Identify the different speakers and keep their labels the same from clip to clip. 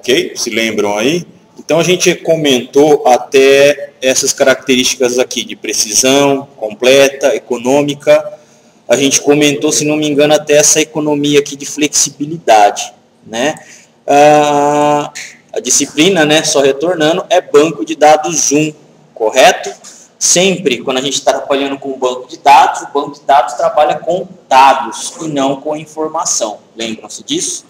Speaker 1: Ok? Se lembram aí? Então a gente comentou até essas características aqui de precisão, completa, econômica. A gente comentou, se não me engano, até essa economia aqui de flexibilidade, né? A disciplina, né, só retornando, é banco de dados Zoom, correto? Sempre, quando a gente está trabalhando com o banco de dados trabalha com dados e não com informação. Lembram-se disso?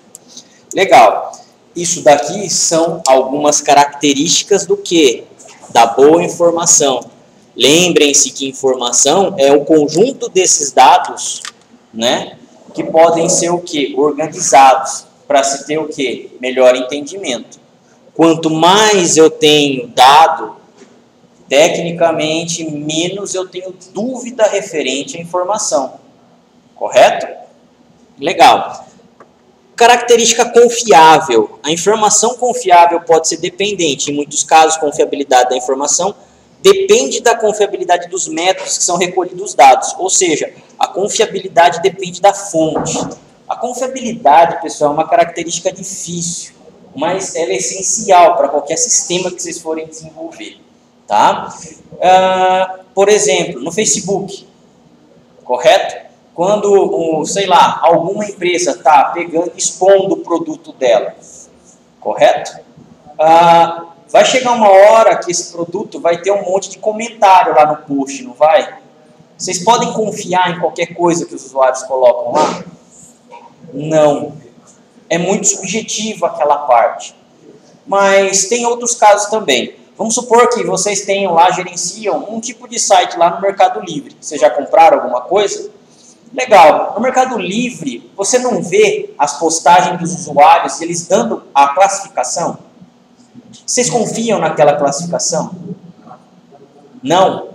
Speaker 1: Legal. Isso daqui são algumas características do quê? Da boa informação. Lembrem-se que informação é o conjunto desses dados, né, que podem ser o quê? Organizados, para se ter o quê? Melhor entendimento. Quanto mais eu tenho dado, tecnicamente, menos eu tenho dúvida referente à informação. Correto? Legal. Característica confiável. A informação confiável pode ser dependente. Em muitos casos, a confiabilidade da informação depende da confiabilidade dos métodos que são recolhidos os dados. Ou seja, a confiabilidade depende da fonte. A confiabilidade, pessoal, é uma característica difícil, mas ela é essencial para qualquer sistema que vocês forem desenvolver. Tá? Por exemplo, no Facebook, correto? Quando, sei lá, alguma empresa está pegando, expondo o produto dela, correto? Vai chegar uma hora que esse produto vai ter um monte de comentário lá no post, não vai? Vocês podem confiar em qualquer coisa que os usuários colocam lá? Não. É muito subjetivo aquela parte. Mas tem outros casos também. Vamos supor que vocês tenham lá, gerenciam um tipo de site lá no Mercado Livre. Vocês já compraram alguma coisa? Legal. No Mercado Livre, você não vê as postagens dos usuários, eles dando a classificação? Vocês confiam naquela classificação? Não?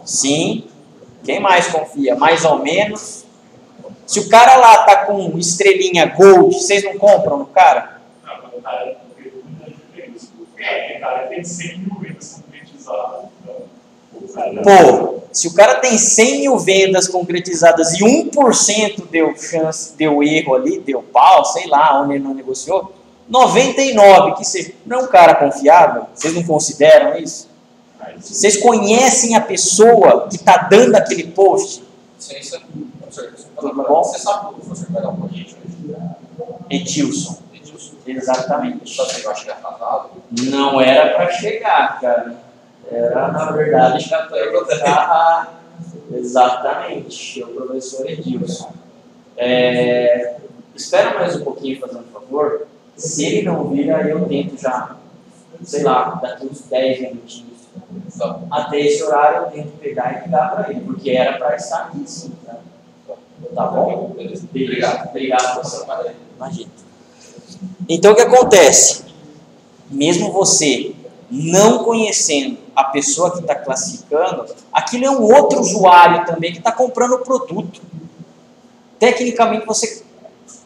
Speaker 1: Sim. Quem mais confia? Mais ou menos? Se o cara lá tá com estrelinha gold, vocês não compram no cara? Pô, se o cara tem 100 mil vendas concretizadas e 1% deu erro ali, deu pau, sei lá, onde ele não negociou, 99, que seja, não é um cara confiável? Vocês não consideram isso? Vocês conhecem a pessoa que está dando aquele post? Tudo bom?
Speaker 2: Você sabe o professor que vai dar um político?
Speaker 1: Edilson. Exatamente.
Speaker 2: Eu acho que é tratado.
Speaker 1: Não era para chegar, cara. Era, na verdade, exatamente, o professor Edilson. Espera mais um pouquinho, fazendo um favor. Se ele não vir, aí eu tento já, sei lá, daqui uns 10 minutinhos. Até esse horário eu tento pegar e ligar para ele, porque era para estar aqui sim. Tá bom? Obrigado, professor. Imagina. Então, o que acontece? Mesmo você não conhecendo a pessoa que está classificando, aquilo é um outro usuário também que está comprando o produto. Tecnicamente, você,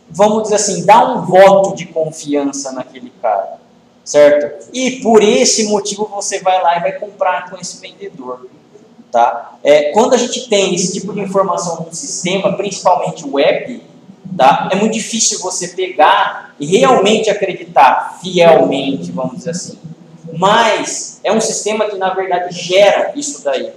Speaker 1: vamos dizer assim, dá um voto de confiança naquele cara, certo? E por esse motivo você vai lá e vai comprar com esse vendedor. Tá? Quando a gente tem esse tipo de informação no sistema, principalmente web, tá? É muito difícil você pegar e realmente acreditar fielmente, vamos dizer assim. Mas é um sistema que, na verdade, gera isso daí,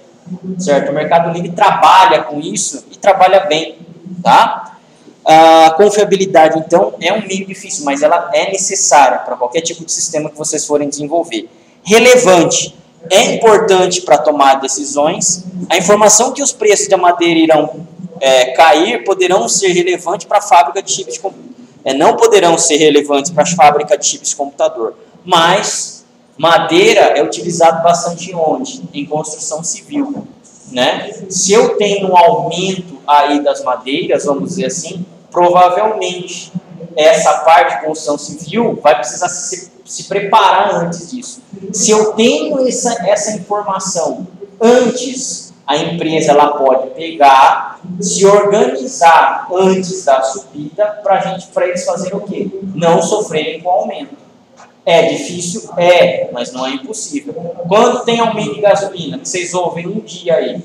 Speaker 1: certo? O Mercado Livre trabalha com isso e trabalha bem, tá? A confiabilidade, então, é um meio difícil, mas ela é necessária para qualquer tipo de sistema que vocês forem desenvolver. Relevante. É importante para tomar decisões. A informação que os preços da madeira irão cair poderão ser relevantes para a fábrica de chips de computador. Não poderão ser relevantes para a fábrica de chips de computador. Mas madeira é utilizado bastante onde? Em construção civil. Né? Se eu tenho um aumento aí das madeiras, vamos dizer assim, provavelmente essa parte de construção civil vai precisar se preparar antes disso. Se eu tenho essa informação antes, a empresa ela pode pegar, se organizar antes da subida para eles fazerem o quê? Não sofrerem com aumento. É difícil? É, mas não é impossível. Quando tem aumento de gasolina, que vocês ouvem um dia aí,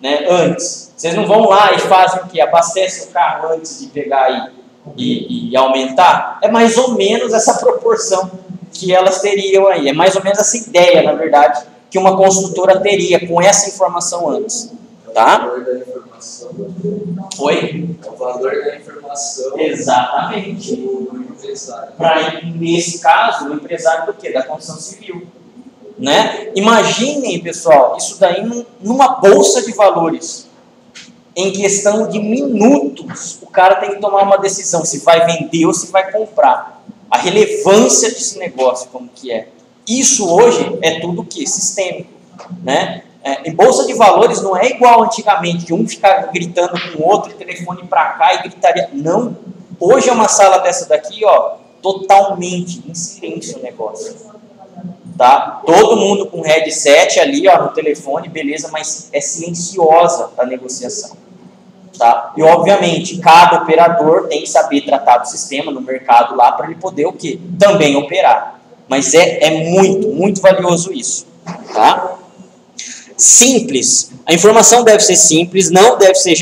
Speaker 1: né, antes, vocês não vão lá e fazem o quê? Abastecem o carro antes de pegar aí
Speaker 3: e aumentar, é mais ou menos essa proporção que elas teriam aí. É mais ou menos essa ideia, na verdade, que uma construtora teria com essa informação antes. Tá?
Speaker 2: O valor da informação.
Speaker 3: Oi?
Speaker 2: O valor da informação.
Speaker 3: Exatamente.
Speaker 2: Do empresário.
Speaker 3: Nesse caso, o empresário do quê? Da construção civil. Né? Imaginem, pessoal, isso daí numa bolsa de valores. Em questão de minutos, o cara tem que tomar uma decisão se vai vender ou se vai comprar. A relevância desse negócio, como que é. Isso hoje é tudo o quê? Sistêmico. Né? Em bolsa de valores não é igual antigamente, de um ficar gritando com o outro, telefone para cá e gritaria. Não. Hoje é uma sala dessa daqui, ó, totalmente em silêncio o negócio. Tá? Todo mundo com headset ali, ó, no telefone, beleza, mas é silenciosa a negociação. Tá? E obviamente, cada operador tem que saber tratar do sistema no mercado lá para ele poder o quê? Também operar. Mas é muito, muito valioso isso. Tá? Simples. A informação deve ser simples, não deve ser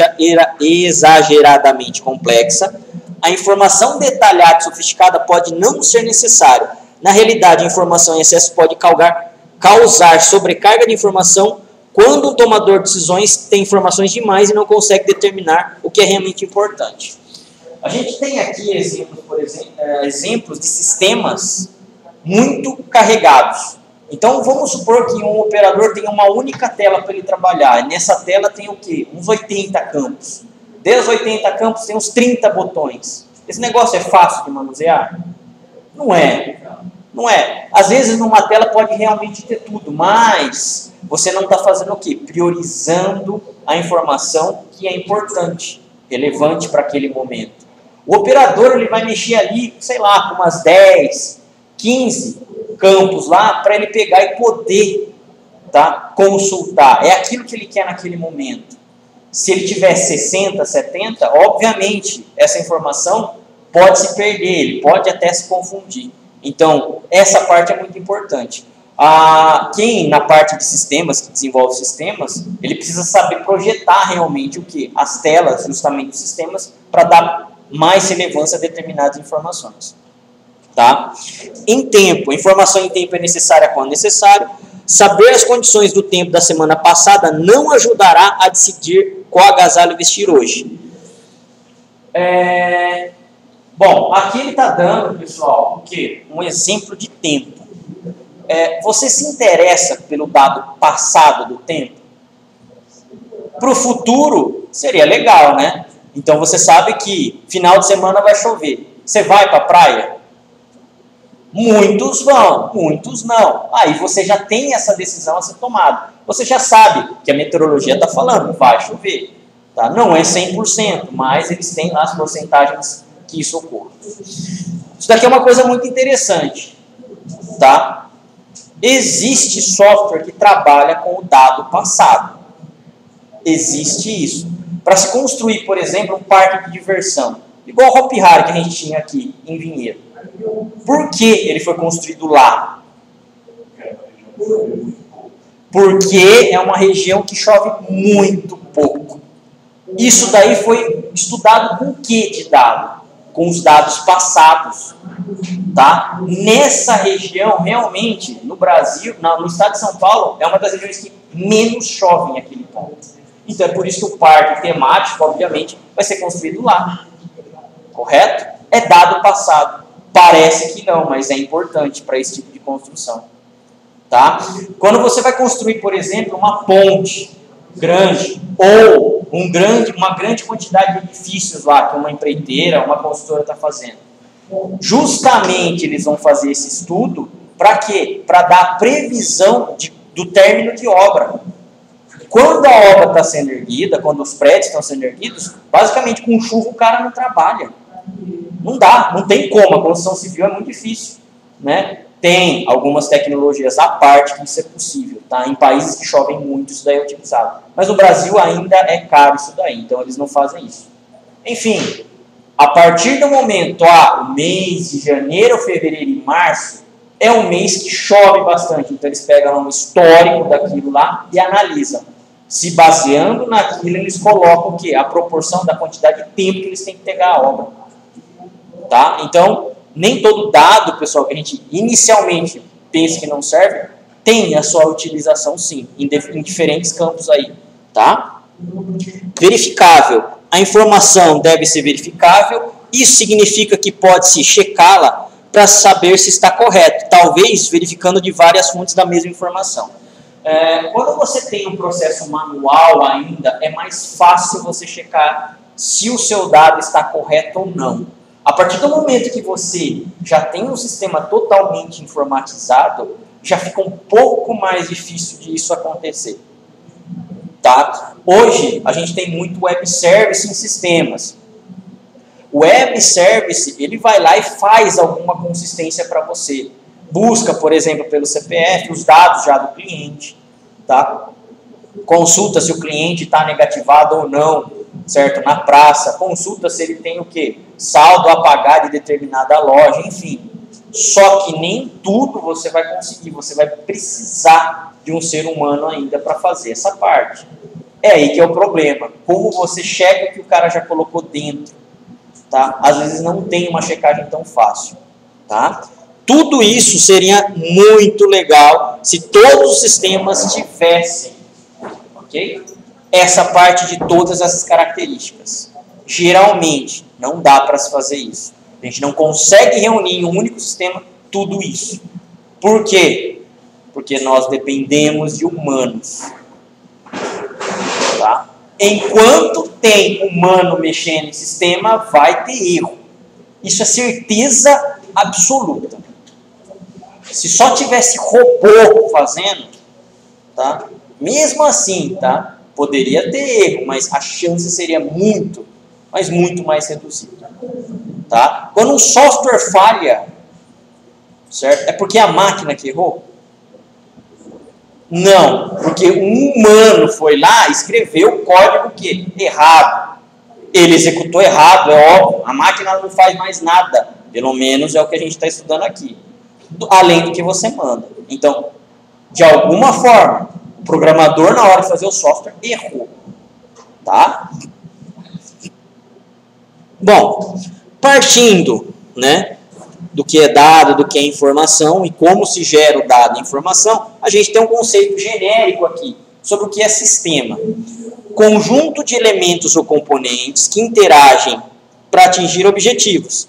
Speaker 3: exageradamente complexa. A informação detalhada e sofisticada pode não ser necessária. Na realidade, a informação em excesso pode causar sobrecarga de informação quando um tomador de decisões tem informações demais e não consegue determinar o que é realmente importante. A gente tem aqui exemplos, por exemplo, exemplos de sistemas muito carregados. Então, vamos supor que um operador tem uma única tela para ele trabalhar. E nessa tela tem o quê? Uns 80 campos. Desses 80 campos tem uns 30 botões. Esse negócio é fácil de manusear? Não é. Não é. Às vezes, numa tela pode realmente ter tudo, mas você não está fazendo o quê? Priorizando a informação que é importante, relevante para aquele momento. O operador ele vai mexer ali, sei lá, com umas 10, 15 campos lá para ele pegar e poder, tá, consultar. É aquilo que ele quer naquele momento. Se ele tiver 60, 70, obviamente essa informação pode se perder, ele pode até se confundir. Então, essa parte é muito importante. Quem na parte de sistemas, que desenvolve sistemas, ele precisa saber projetar realmente o que? As telas, justamente os sistemas, para dar mais relevância a determinadas informações. Tá? Em tempo, a informação em tempo é necessária quando necessário. Saber as condições do tempo da semana passada não ajudará a decidir qual agasalho vestir hoje. Bom, aqui ele está dando, pessoal, o quê? Um exemplo de tempo. Você se interessa pelo dado passado do tempo? Para o futuro, seria legal, né? Então você sabe que final de semana vai chover. Você vai para a praia? Muitos vão, muitos não. Aí você já tem essa decisão a ser tomada. Você já sabe que a meteorologia está falando, vai chover. Tá? Não é 100%, mas eles têm lá as porcentagens que isso ocorra. Isso daqui é uma coisa muito interessante. Tá? Existe software que trabalha com o dado passado. Existe isso. Para se construir, por exemplo, um parque de diversão. Igual o Hopi Hari que a gente tinha aqui em Vinhedo. Por que ele foi construído lá? Porque é uma região que chove muito pouco. Isso daí foi estudado com o que de dado? Com os dados passados. Tá? Nessa região, realmente, no Brasil, no estado de São Paulo, é uma das regiões que menos chove naquele ponto. Então é por isso que o parque temático, obviamente, vai ser construído lá. Correto? É dado passado. Parece que não, mas é importante para esse tipo de construção. Tá? Quando você vai construir, por exemplo, uma ponte grande ou uma grande quantidade de edifícios lá, que uma empreiteira, uma construtora está fazendo, justamente eles vão fazer esse estudo para quê? Para dar a previsão do término de obra. Quando a obra está sendo erguida, quando os prédios estão sendo erguidos, basicamente com chuva o cara não trabalha. Não dá, não tem como, a construção civil é muito difícil, né? Tem algumas tecnologias à parte que isso é possível, tá? Em países que chovem muito, isso daí é utilizado. Mas no Brasil ainda é caro isso daí, então eles não fazem isso. Enfim, a partir do momento, o mês de janeiro, fevereiro e março, é um mês que chove bastante, então eles pegam um histórico daquilo lá e analisam. Se baseando naquilo, eles colocam o quê? A proporção da quantidade de tempo que eles têm que pegar a obra. Tá? Então, nem todo dado, pessoal, que a gente inicialmente pensa que não serve, tem a sua utilização sim, em diferentes campos aí. Tá? Verificável. A informação deve ser verificável. Isso significa que pode-se checá-la para saber se está correto, talvez verificando de várias fontes da mesma informação. Quando você tem um processo manual ainda, é mais fácil você checar se o seu dado está correto ou não. A partir do momento que você já tem um sistema totalmente informatizado, já fica um pouco mais difícil de isso acontecer. Tá? Hoje, a gente tem muito web service em sistemas. O web service, ele vai lá e faz alguma consistência para você. Busca, por exemplo, pelo CPF, os dados já do cliente. Tá? Consulta se o cliente está negativado ou não, certo? Na praça. Consulta se ele tem o quê? Saldo a pagar de determinada loja, enfim. Só que nem tudo você vai conseguir. Você vai precisar de um ser humano ainda para fazer essa parte. É aí que é o problema. Como você checa que o cara já colocou dentro. Tá? Às vezes não tem uma checagem tão fácil. Tá? Tudo isso seria muito legal se todos os sistemas tivessem, ok? Essa parte de todas essas características. Geralmente, não dá para se fazer isso. A gente não consegue reunir em um único sistema tudo isso. Por quê? Porque nós dependemos de humanos. Tá? Enquanto tem humano mexendo em sistema, vai ter erro. Isso é certeza absoluta. Se só tivesse robô fazendo, tá? Mesmo assim, tá? Poderia ter erro, mas a chance seria muito, mas muito mais reduzida. Tá? Quando um software falha, certo? É porque a máquina que errou? Não, porque um humano foi lá e escreveu o código que errado. Ele executou errado, é óbvio. A máquina não faz mais nada. Pelo menos é o que a gente está estudando aqui. Além do que você manda. Então, de alguma forma, o programador, na hora de fazer o software, errou. Tá? Bom, partindo, né, do que é dado, do que é informação e como se gera o dado e informação, a gente tem um conceito genérico aqui sobre o que é sistema. Conjunto de elementos ou componentes que interagem para atingir objetivos.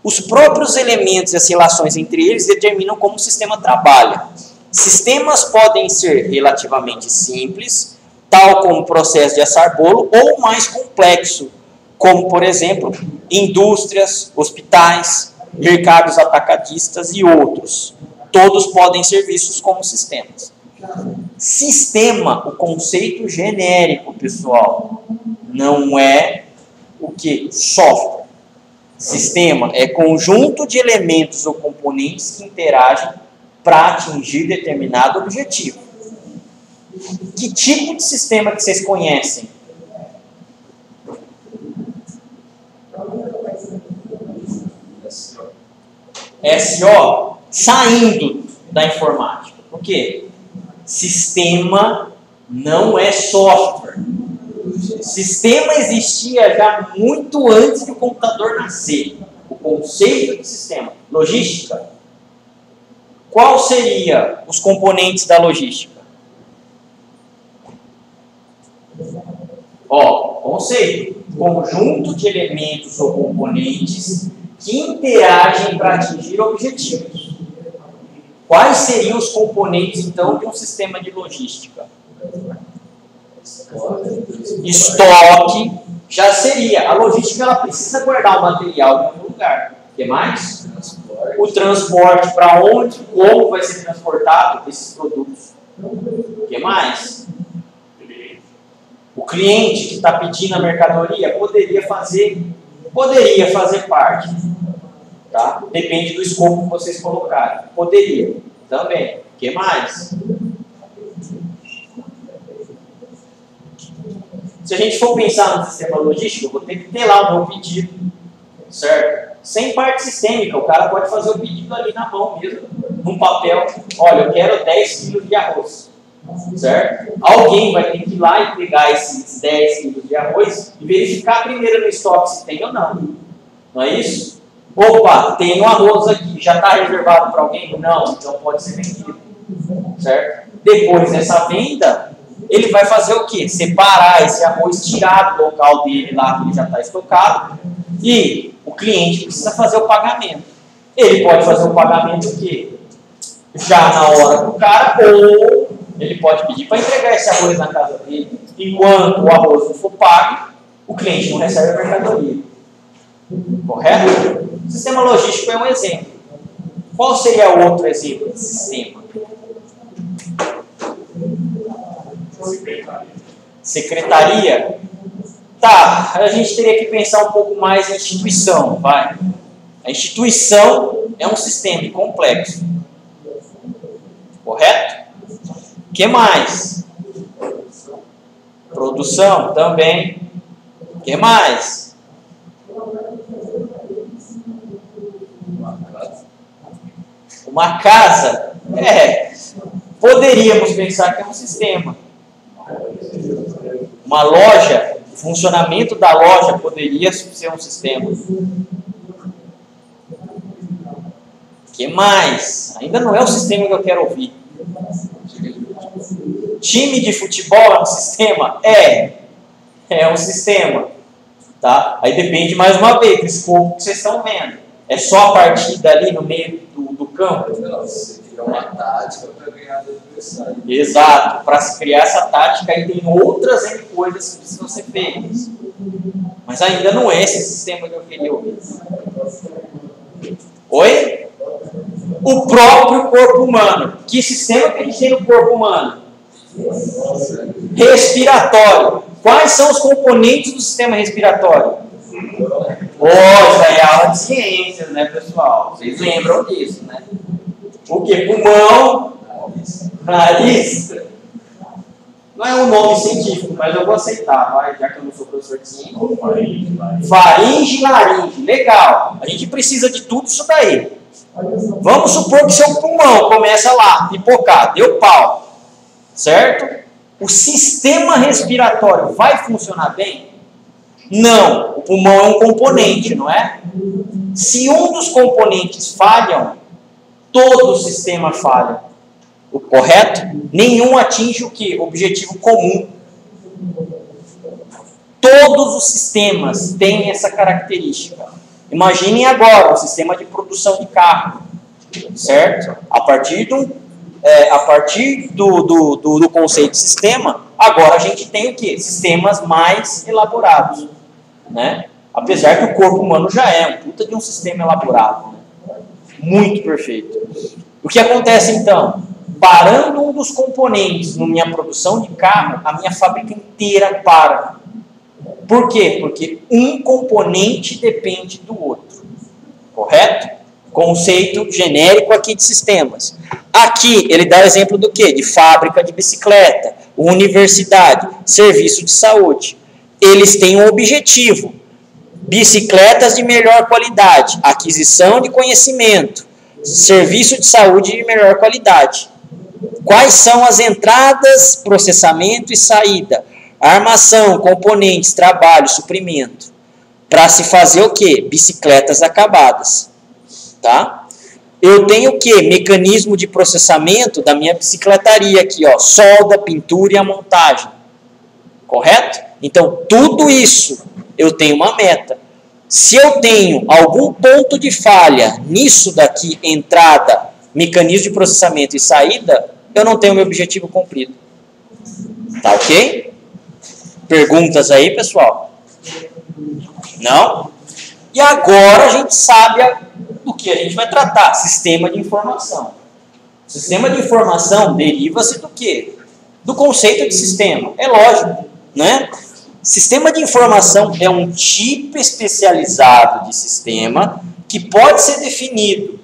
Speaker 3: Os próprios elementos e as relações entre eles determinam como o sistema trabalha. Sistemas podem ser relativamente simples, tal como o processo de assar bolo, ou mais complexo, como, por exemplo, indústrias, hospitais, mercados atacadistas e outros. Todos podem ser vistos como sistemas. Sistema, o conceito genérico, pessoal, não é o que? Software. Sistema é conjunto de elementos ou componentes que interagem para atingir determinado objetivo. Que tipo de sistema que vocês conhecem? SO, saindo da informática. Por quê? Sistema não é software. Sistema existia já muito antes do computador nascer. O conceito de sistema. Logística. Qual seria os componentes da logística? Ó, conceito. Conjunto de elementos ou componentes que interagem para atingir objetivos. Quais seriam os componentes, então, de um sistema de logística? Estoque já seria. A logística ela precisa guardar o material em algum lugar. O que mais? O transporte, para onde, como vai ser transportado esses produtos. O que mais? O cliente que está pedindo a mercadoria poderia fazer parte. Tá? Depende do escopo que vocês colocarem. Poderia também. O que mais? Se a gente for pensar no sistema logístico, eu vou ter que ter lá o meu pedido, certo? Sem parte sistêmica, o cara pode fazer o pedido ali na mão mesmo, num papel. Olha, eu quero 10 quilos de arroz, certo? Alguém vai ter que ir lá e pegar esses 10 quilos de arroz e verificar primeiro no estoque se tem ou não. Não é isso? Opa, tem um arroz aqui, já está reservado para alguém? Não, então pode ser vendido. Certo? Depois dessa venda, ele vai fazer o quê? Separar esse arroz, tirar do local dele lá que ele já está estocado, e o cliente precisa fazer o pagamento. Ele pode fazer o pagamento o quê? Já na hora do cara, ou ele pode pedir para entregar esse arroz na casa dele. Enquanto o arroz não for pago, o cliente não recebe a mercadoria. Correto? O sistema logístico é um exemplo. Qual seria o outro exemplo de sistema? Secretaria? Tá, a gente teria que pensar um pouco mais em instituição, vai. A instituição é um sistema complexo. Correto? O que mais? Produção também. O que mais? Uma casa? Poderíamos pensar que é um sistema. Uma loja, o funcionamento da loja poderia ser um sistema. O que mais? Ainda não é o sistema que eu quero ouvir. Time de futebol é um sistema? É um sistema. Tá? Aí depende mais uma vez do escopo que vocês estão vendo. É só a partida ali no meio do campo?
Speaker 2: Não, você cria uma tática para ganhar do adversário.
Speaker 3: Exato. Para se criar essa tática, aí tem outras coisas que precisam ser feitas. Mas ainda não é esse sistema que eu queria ouvir. Oi? O próprio corpo humano. Que sistema que a gente tem no corpo humano? Respiratório. Quais são os componentes do sistema respiratório? Isso aí é aula de ciências, né, pessoal? Vocês lembram disso, né? O que? Pulmão, nariz. Não é um nome científico, mas eu vou aceitar, vai, já que eu não sou professor de ciência. Faringe e laringe. Legal. A gente precisa de tudo isso daí. Vamos supor que seu pulmão começa lá, pipocar, deu pau. Certo? O sistema respiratório vai funcionar bem? Não. O pulmão é um componente, não é? Se um dos componentes falham, todo o sistema falha. O correto? Nenhum atinge o quê? O objetivo comum. Todos os sistemas têm essa característica. Imaginem agora o sistema de produção de carro. Certo? A partir do conceito de sistema, agora a gente tem o quê? Sistemas mais elaborados, né? Apesar que o corpo humano já é um puta de um sistema elaborado, né? Muito perfeito. O que acontece então? Parando um dos componentes na minha produção de carro, a minha fábrica inteira para. Por quê? Porque um componente depende do outro. Correto? Conceito genérico aqui de sistemas. Aqui ele dá exemplo do quê? De fábrica de bicicleta, universidade, serviço de saúde. Eles têm um objetivo: bicicletas de melhor qualidade, aquisição de conhecimento, serviço de saúde de melhor qualidade. Quais são as entradas, processamento e saída? Armação, componentes, trabalho, suprimento. Para se fazer o quê? Bicicletas acabadas. Tá? Eu tenho o quê? Mecanismo de processamento da minha bicicletaria aqui, ó, solda, pintura e a montagem. Correto? Então, tudo isso eu tenho uma meta. Se eu tenho algum ponto de falha nisso daqui, entrada, mecanismo de processamento e saída, eu não tenho meu objetivo cumprido. Tá ok? Perguntas aí, pessoal? Não? E agora a gente sabe do que a gente vai tratar. Sistema de informação. Sistema de informação deriva-se do quê? Do conceito de sistema. É lógico, né? Sistema de informação é um tipo especializado de sistema que pode ser definido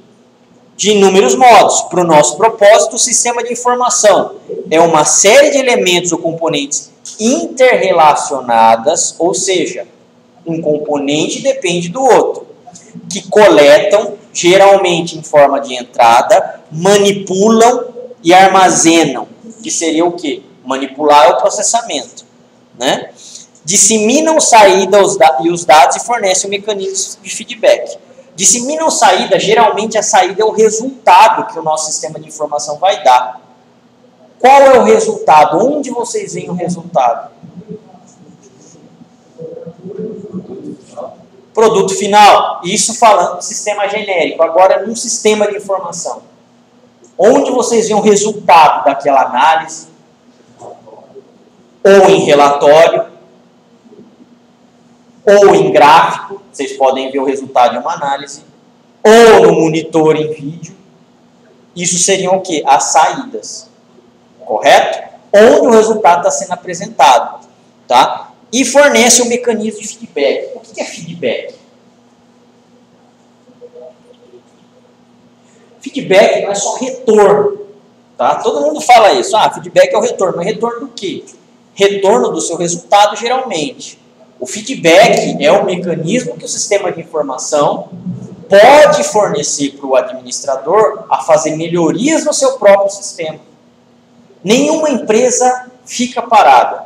Speaker 3: de inúmeros modos. Para o nosso propósito, o sistema de informação é uma série de elementos ou componentes interrelacionadas, ou seja, um componente depende do outro, que coletam, geralmente em forma de entrada, manipulam e armazenam, que seria o quê? Manipular é o processamento, né? Disseminam saída e os dados e fornecem um mecanismo de feedback. Disseminam saída, geralmente a saída é o resultado que o nosso sistema de informação vai dar. Qual é o resultado? Onde vocês veem o resultado? Produto final. Isso falando de sistema genérico. Agora, num sistema de informação. Onde vocês veem o resultado daquela análise? Ou em relatório, ou em gráfico, vocês podem ver o resultado de uma análise, ou no monitor em vídeo. Isso seriam o quê? As saídas. Correto? Onde o resultado está sendo apresentado. Tá? E fornece um mecanismo de feedback. O que é feedback? Feedback não é só retorno. Tá? Todo mundo fala isso. Feedback é o retorno. Mas retorno do quê? Retorno do seu resultado, geralmente. O feedback é o mecanismo que o sistema de informação pode fornecer para o administrador a fazer melhorias no seu próprio sistema. Nenhuma empresa fica parada.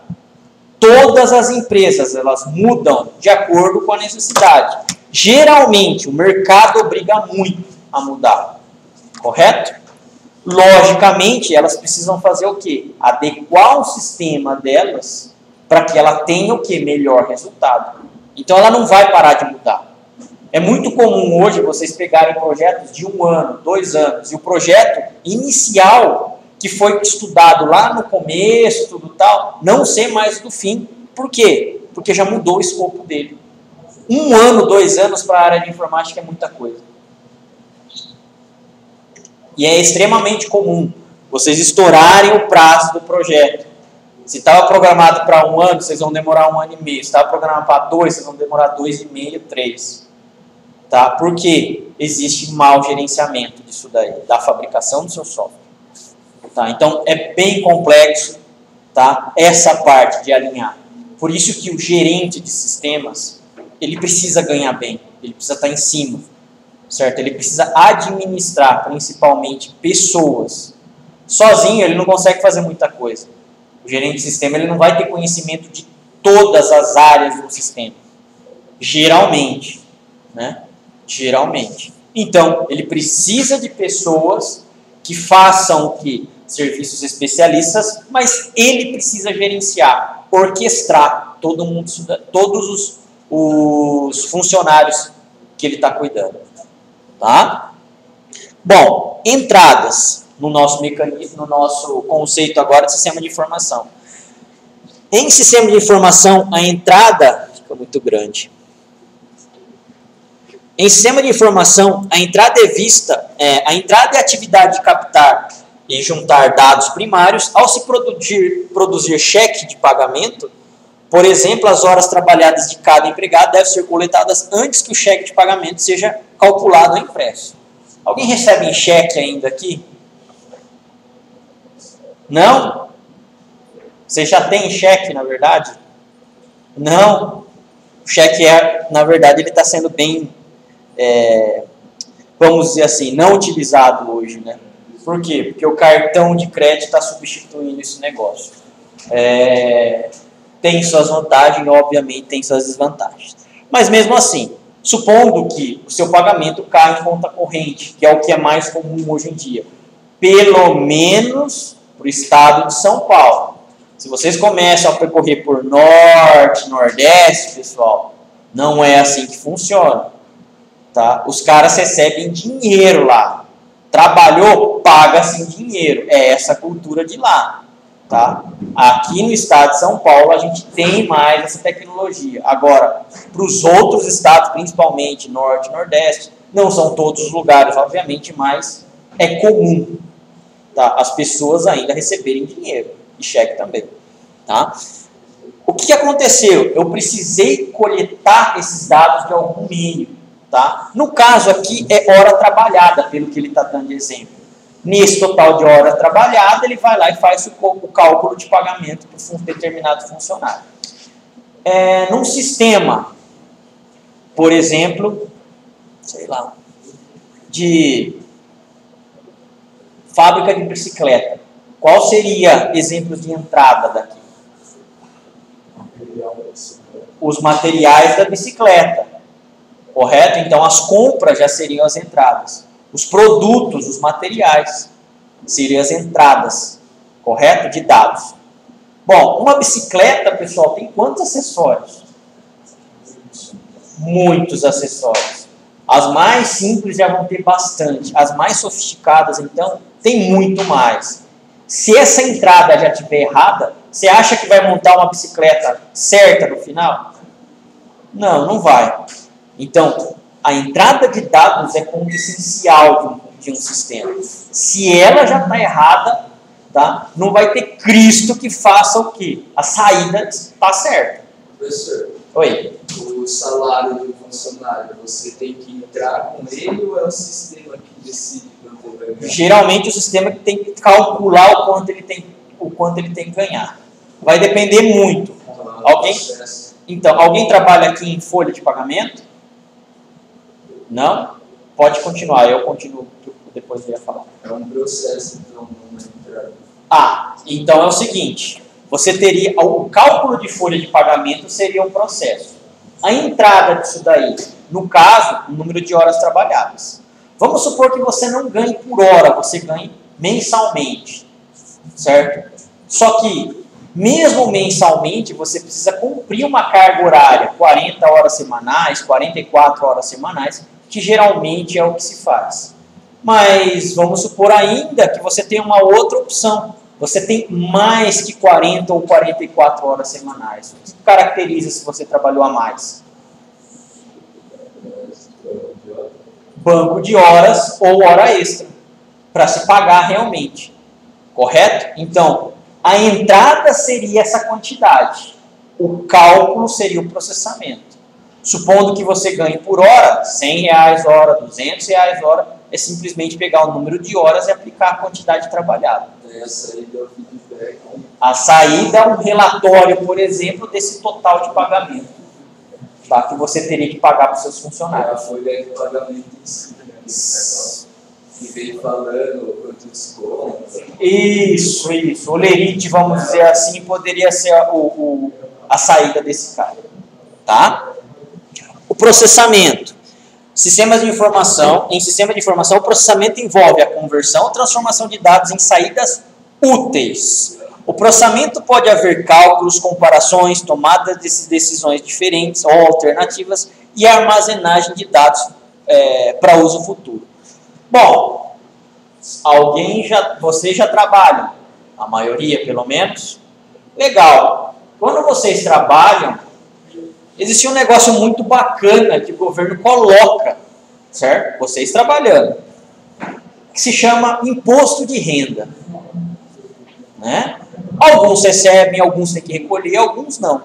Speaker 3: Todas as empresas, elas mudam de acordo com a necessidade. Geralmente, o mercado obriga muito a mudar. Correto? Logicamente, elas precisam fazer o quê? Adequar o sistema delas para que ela tenha o quê? Melhor resultado. Então, ela não vai parar de mudar. É muito comum hoje vocês pegarem projetos de 1 ano, 2 anos, e o projeto inicial, que foi estudado lá no começo, tudo tal, não ser mais do fim. Por quê? Porque já mudou o escopo dele. 1 ano, 2 anos para a área de informática é muita coisa. E é extremamente comum vocês estourarem o prazo do projeto. Se estava programado para 1 ano, vocês vão demorar 1 ano e meio. Se estava programado para 2, vocês vão demorar 2,5, 3. Tá? Por quê? Existe mau gerenciamento disso daí, da fabricação do seu software. Tá? Então, é bem complexo, tá? Essa parte de alinhar. Por isso que o gerente de sistemas, ele precisa ganhar bem, ele precisa estar em cima, certo? Ele precisa administrar, principalmente, pessoas. Sozinho, ele não consegue fazer muita coisa. O gerente de sistema, ele não vai ter conhecimento de todas as áreas do sistema. Geralmente, né? Geralmente. Então, ele precisa de pessoas que façam o quê? Serviços especialistas, mas ele precisa gerenciar, orquestrar todo mundo, todos os funcionários que ele está cuidando. Tá? Bom, entradas no nosso mecanismo, no nosso conceito agora de sistema de informação. Em sistema de informação, a entrada fica muito grande. Em sistema de informação, a entrada é vista, a entrada é a atividade de captar e juntar dados primários ao se produzir cheque de pagamento. Por exemplo, as horas trabalhadas de cada empregado devem ser coletadas antes que o cheque de pagamento seja calculado ou impresso. Alguém recebe em cheque ainda aqui? Não? Você já tem cheque, na verdade? Não. O cheque na verdade, ele está sendo bem, vamos dizer assim, não utilizado hoje, né? Por quê? Porque o cartão de crédito está substituindo esse negócio. Tem suas vantagens, obviamente tem suas desvantagens. Mas mesmo assim, supondo que o seu pagamento caia em conta corrente, que é o que é mais comum hoje em dia, pelo menos para o estado de São Paulo. Se vocês começam a percorrer por norte, nordeste, pessoal, não é assim que funciona. Tá? Os caras recebem dinheiro lá. Trabalhou, paga-se em dinheiro. É essa a cultura de lá. Tá? Aqui no estado de São Paulo, a gente tem mais essa tecnologia. Agora, para os outros estados, principalmente norte e nordeste, não são todos os lugares, obviamente, mas é comum, tá? As pessoas ainda receberem dinheiro. E cheque também. Tá? O que aconteceu? Eu precisei coletar esses dados de algum meio. Tá? No caso aqui é hora trabalhada, pelo que ele está dando de exemplo. Nesse total de hora trabalhada, ele vai lá e faz o cálculo de pagamento para um determinado funcionário. Num sistema, por exemplo, sei lá, de fábrica de bicicleta, qual seria exemplo de entrada daqui? Os materiais da bicicleta. Correto? Então, as compras já seriam as entradas. Os produtos, os materiais, seriam as entradas, correto? De dados. Bom, uma bicicleta, pessoal, tem quantos acessórios? Muitos acessórios. As mais simples já vão ter bastante. As mais sofisticadas, então, tem muito mais. Se essa entrada já estiver errada, você acha que vai montar uma bicicleta certa no final? Não, não vai. Então, a entrada de dados é ponto essencial de um sistema. Se ela já está errada, tá? Não vai ter Cristo que faça o quê? A saída está certa.
Speaker 2: Professor,
Speaker 3: Oi.
Speaker 2: o salário de um funcionário, você tem que entrar com ele ou é o sistema que decide quanto ele vai ganhar?
Speaker 3: Geralmente o sistema que tem que calcular o quanto ele tem que ganhar. Vai depender muito. Alguém trabalha aqui em folha de pagamento? Não? Pode continuar, eu continuo, depois eu ia falar.
Speaker 2: É um processo, então, não entrar.
Speaker 3: Então é o seguinte, você teria, o cálculo de folha de pagamento seria um processo. A entrada disso daí, no caso, o número de horas trabalhadas. Vamos supor que você não ganhe por hora, você ganhe mensalmente, certo? Só que, mesmo mensalmente, você precisa cumprir uma carga horária, 40 horas semanais, 44 horas semanais, que geralmente é o que se faz. Mas vamos supor ainda que você tem uma outra opção. Você tem mais que 40 ou 44 horas semanais. O que caracteriza se você trabalhou a mais? Banco de horas ou hora extra, para se pagar realmente. Correto? Então, a entrada seria essa quantidade. O cálculo seria o processamento. Supondo que você ganhe por hora, R$100 hora, R$200 hora, é simplesmente pegar o número de horas e aplicar a quantidade trabalhada.
Speaker 2: A saída é o feedback.
Speaker 3: A saída é um relatório, por exemplo, desse total de pagamento, tá? Que você teria que pagar para os seus funcionários.
Speaker 2: A folha de pagamento em si, né? Que vem falando quanto desconto.
Speaker 3: Isso. O lerite, vamos dizer assim, poderia ser a saída desse cara. Tá? O processamento. Sistemas de informação. Em sistema de informação, o processamento envolve a conversão ou transformação de dados em saídas úteis. O processamento pode haver cálculos, comparações, tomada de decisões diferentes ou alternativas e armazenagem de dados para uso futuro. Bom, vocês já trabalham, a maioria pelo menos. Legal. Quando vocês trabalham, existe um negócio muito bacana que o governo coloca, certo? Vocês trabalhando, que se chama imposto de renda. Né? Alguns recebem, alguns têm que recolher, alguns não.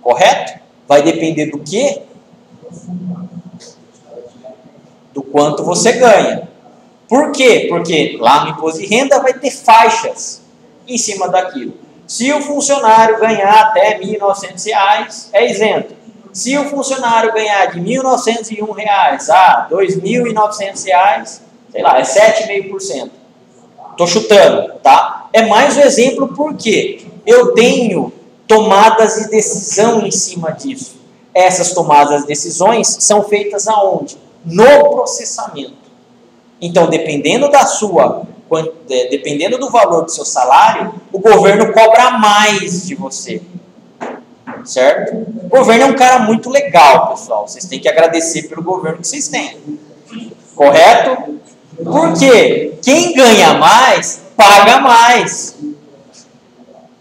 Speaker 3: Correto? Vai depender do quê? Do quanto você ganha. Por quê? Porque lá no imposto de renda vai ter faixas em cima daquilo. Se o funcionário ganhar até R$1.900, é isento. Se o funcionário ganhar de R$1.901 a R$2.900, sei lá, é 7,5%. Estou chutando, tá? É mais um exemplo porque eu tenho tomadas de decisão em cima disso. Essas tomadas de decisões são feitas aonde? No processamento. Então, dependendo do valor do seu salário, o governo cobra mais de você. Certo? O governo é um cara muito legal, pessoal. Vocês têm que agradecer pelo governo que vocês têm. Correto? Porque quem ganha mais, paga mais.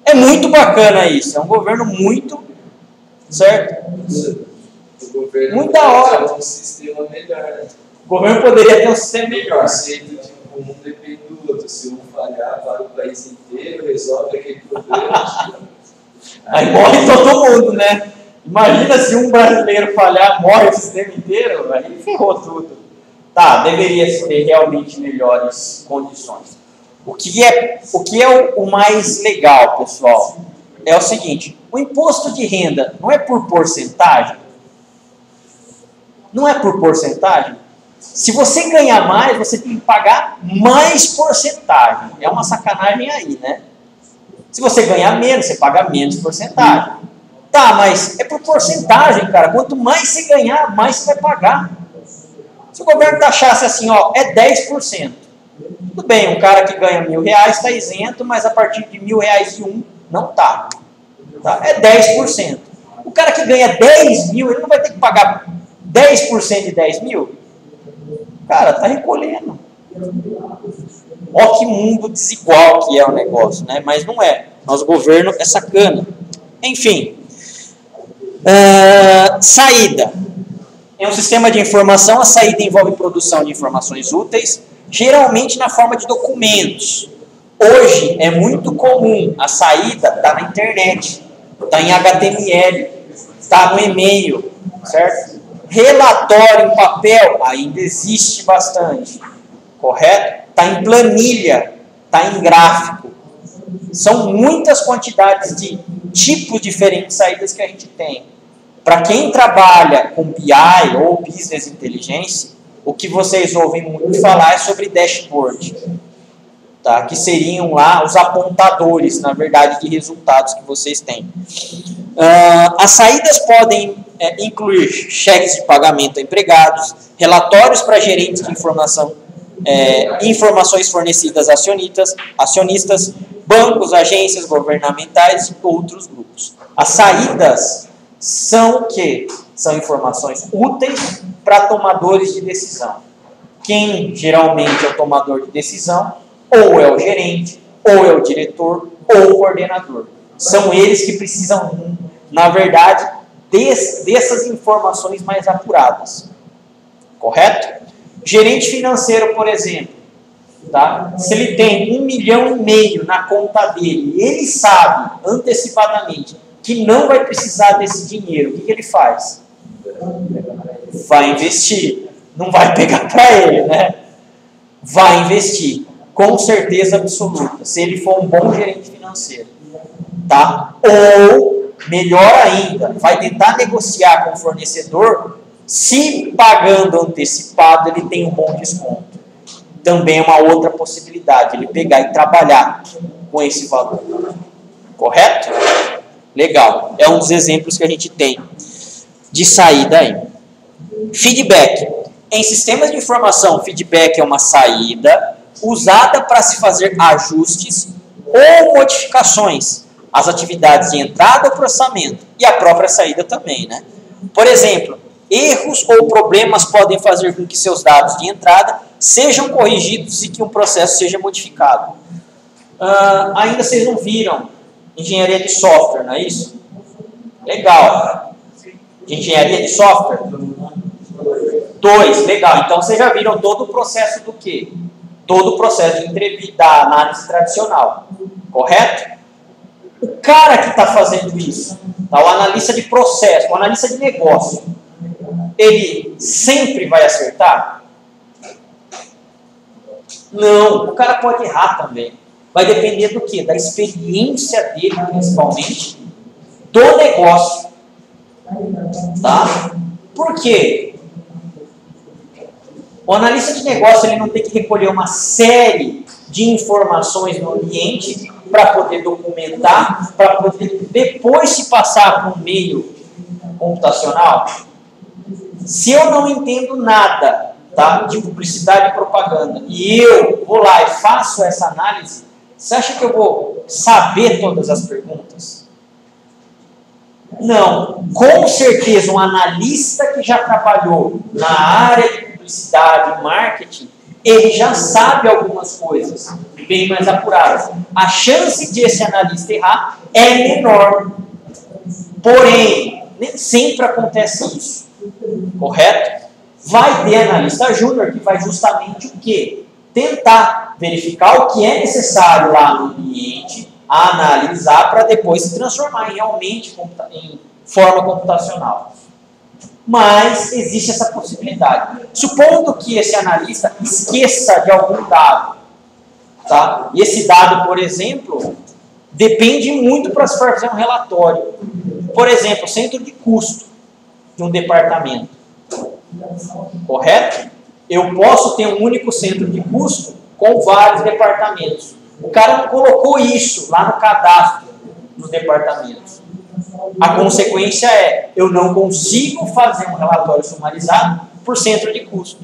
Speaker 3: É muito bacana isso. É um governo muito... Certo?
Speaker 2: O governo
Speaker 3: muito da hora.
Speaker 2: Ter um sistema melhor, né?
Speaker 3: O governo poderia ter um sistema melhor.
Speaker 2: O conceito de um depende do outro. Se um falhar, para o país inteiro, resolve aquele problema.
Speaker 3: Aí morre todo mundo, né? Imagina se um brasileiro falhar, morre o sistema inteiro, aí ferrou tudo. Tá, deveria ter realmente melhores condições. O que é o mais legal, pessoal? É o seguinte, o imposto de renda não é por porcentagem? Não é por porcentagem? Se você ganhar mais, você tem que pagar mais porcentagem. É uma sacanagem aí, né? Se você ganhar menos, você paga menos porcentagem. Tá, mas é por porcentagem, cara. Quanto mais você ganhar, mais você vai pagar. Se o governo taxasse assim, ó, é 10%. Tudo bem, um cara que ganha R$1.000 está isento, mas a partir de R$1.000 e um, não tá. É 10%. O cara que ganha 10 mil, ele não vai ter que pagar 10% de 10 mil? Cara, tá recolhendo. Ó que mundo desigual que é o negócio, né? Mas não é. Nosso governo é sacana. Enfim. Saída. Em um sistema de informação, a saída envolve produção de informações úteis, geralmente na forma de documentos. Hoje é muito comum a saída estar na internet, está em HTML, está no e-mail, certo? Relatório em papel ainda existe bastante, correto? Está em planilha, está em gráfico. São muitas quantidades de tipos diferentes de saídas que a gente tem. Para quem trabalha com BI ou Business Intelligence, o que vocês ouvem muito falar é sobre dashboard, tá? Que seriam lá os apontadores, na verdade, de resultados que vocês têm. As saídas podem incluir cheques de pagamento a empregados, relatórios para gerentes de informação, informações fornecidas a acionistas, bancos, agências governamentais e outros grupos. As saídas são o quê? São informações úteis para tomadores de decisão. Quem geralmente é o tomador de decisão, ou é o gerente, ou é o diretor, ou o coordenador. São eles que precisam, na verdade, dessas informações mais apuradas. Correto? Gerente financeiro, por exemplo, tá? Se ele tem 1,5 milhão na conta dele, e ele sabe antecipadamente que não vai precisar desse dinheiro, o que ele faz? Vai investir. Não vai pegar para ele, né? Vai investir. Com certeza absoluta. Se ele for um bom gerente financeiro. Tá? Ou, melhor ainda, vai tentar negociar com o fornecedor, se pagando antecipado ele tem um bom desconto. Também é uma outra possibilidade, ele pegar e trabalhar com esse valor. Correto? Legal. É um dos exemplos que a gente tem de saída aí. Feedback. Em sistemas de informação, feedback é uma saída usada para se fazer ajustes ou modificações às atividades de entrada ou processamento e a própria saída também, né? Por exemplo, erros ou problemas podem fazer com que seus dados de entrada sejam corrigidos e que um processo seja modificado. Ainda vocês não viram engenharia de software, não é isso? Legal. De engenharia de software? 2, legal. Então vocês já viram todo o processo do quê? Todo o processo de entrevista da análise tradicional. Correto? O cara que está fazendo isso, tá? O analista de processo, o analista de negócio, ele sempre vai acertar? Não, o cara pode errar também. Vai depender do quê? Da experiência dele, principalmente, do negócio. Tá? Por quê? O analista de negócio ele não tem que recolher uma série de informações no ambiente para poder documentar, para poder depois se passar para um meio computacional. Se eu não entendo nada, tá, de publicidade e propaganda, e eu vou lá e faço essa análise, você acha que eu vou saber todas as perguntas? Não. Com certeza, um analista que já trabalhou na área de publicidade e marketing, ele já sabe algumas coisas bem mais apuradas. A chance de esse analista errar é menor. Porém, nem sempre acontece isso. Correto? Vai ter analista júnior que vai justamente o quê? Tentar verificar o que é necessário lá no ambiente, analisar para depois se transformar realmente em forma computacional. Mas existe essa possibilidade. Supondo que esse analista esqueça de algum dado, tá? E esse dado, por exemplo, depende muito para se fazer um relatório. Por exemplo, centro de custo de um departamento. Correto? Eu posso ter um único centro de custo com vários departamentos. O cara não colocou isso lá no cadastro dos departamentos. A consequência é, eu não consigo fazer um relatório sumarizado por centro de custo.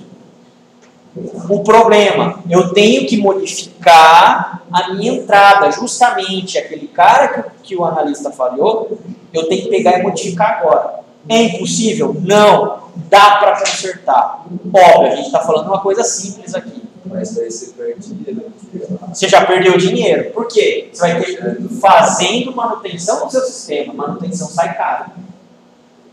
Speaker 3: O problema, eu tenho que modificar a minha entrada, justamente aquele cara que o analista falhou, eu tenho que pegar e modificar agora. É impossível? Não. Dá para consertar. Óbvio, a gente está falando uma coisa simples aqui.
Speaker 2: Mas daí você perde dinheiro.
Speaker 3: Você já perdeu dinheiro. Por quê? Você vai ter fazendo manutenção do seu sistema. Manutenção sai caro.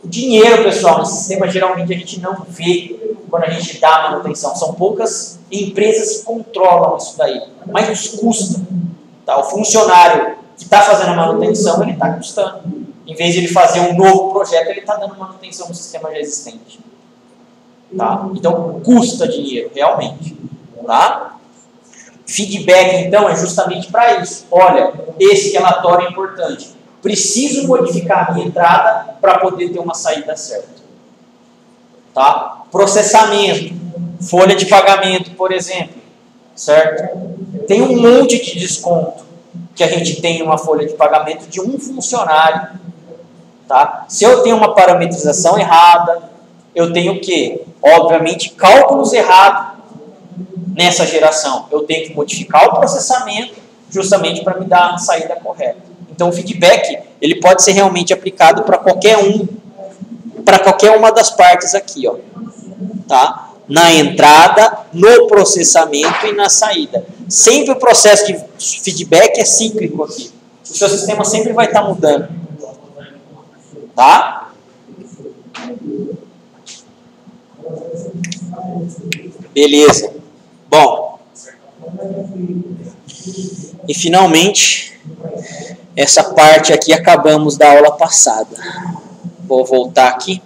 Speaker 3: O dinheiro, pessoal, no sistema geralmente a gente não vê quando a gente dá manutenção. São poucas empresas que controlam isso daí. Mas nos custa. Tá? O funcionário que está fazendo a manutenção, ele está custando. Em vez de ele fazer um novo projeto, ele está dando manutenção no sistema já existente. Tá? Então, custa dinheiro, realmente. Tá? Feedback, então, é justamente para isso. Olha, esse relatório é importante. Preciso modificar a minha entrada para poder ter uma saída certa. Tá? Processamento, folha de pagamento, por exemplo. Certo? Tem um monte de desconto que a gente tem uma folha de pagamento de um funcionário. Tá? Se eu tenho uma parametrização errada, eu tenho o quê? Obviamente, cálculos errados nessa geração. Eu tenho que modificar o processamento justamente para me dar a saída correta. Então, o feedback ele pode ser realmente aplicado para qualquer uma das partes aqui, ó, tá? Na entrada, no processamento e na saída. Sempre o processo de feedback é cíclico aqui. O seu sistema sempre vai estar mudando. Tá? Beleza. Bom. E finalmente, essa parte aqui acabamos da aula passada. Vou voltar aqui.